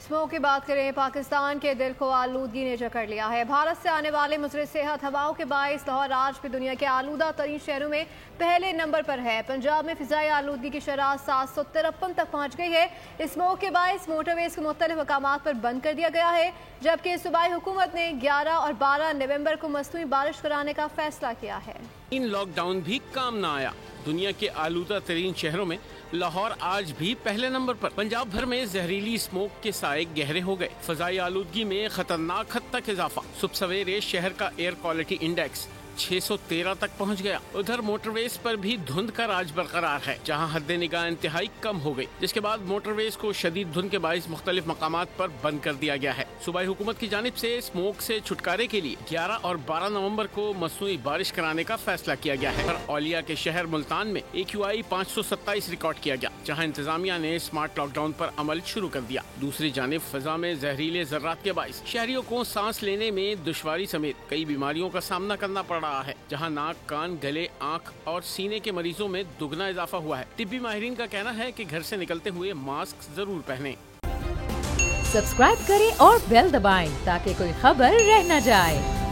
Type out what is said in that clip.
Smoke की बात करें, पाकिस्तान के दिल को आलूदगी ने जकड़ लिया है। भारत से आने वाले मुज़र सेहत हवाओं के बाइस लाहौर आज भी दुनिया के आलूदा तरीन शहरों में पहले नंबर पर है। पंजाब में फिजाई आलूदगी की शरह 753 तक पहुँच गई है। स्मोक के बाइस मोटरवेज को मुख्तलिफ मकामात पर बंद कर दिया गया है, जबकि सूबाई हुकूमत ने 11 और 12 नवंबर को मसनूई बारिश कराने का फैसला किया है। इन लॉकडाउन भी काम न आया। दुनिया के आलूदा तरीन शहरों में लाहौर आज भी पहले नंबर पर। पंजाब भर में जहरीली स्मोक के साए गहरे हो गए। फजाई आलूदगी में खतरनाक हद तक इजाफा। सुबह सवेरे शहर का एयर क्वालिटी इंडेक्स 613 तक पहुंच गया। उधर मोटरवेज पर भी धुंध का राज बरकरार है, जहां हद निगाह इंतहाई कम हो गई, जिसके बाद मोटरवेज को शदीद धुंध के बाइस मुख्तलिफ मकामात पर बंद कर दिया गया है। सूबाई हुकूमत की जानिब से स्मोक से छुटकारे के लिए 11 और 12 नवंबर को मसनूई बारिश कराने का फैसला किया गया है। पर औलिया के शहर मुल्तान में AQI 527 रिकॉर्ड किया गया, जहाँ इंतजामिया ने स्मार्ट लॉकडाउन पर अमल शुरू कर दिया। दूसरी जानिब फजा में जहरीले जर्रात के बाइस शहरियों को सांस लेने में दुश्वारी समेत कई बीमारियों का सामना करना पड़ रहा है, जहां नाक, कान, गले, आंख और सीने के मरीजों में दुगना इजाफा हुआ है। तिब्बी माहिरीन का कहना है कि घर से निकलते हुए मास्क जरूर पहनें। सब्सक्राइब करें और बेल दबाएं ताकि कोई खबर रह न जाए।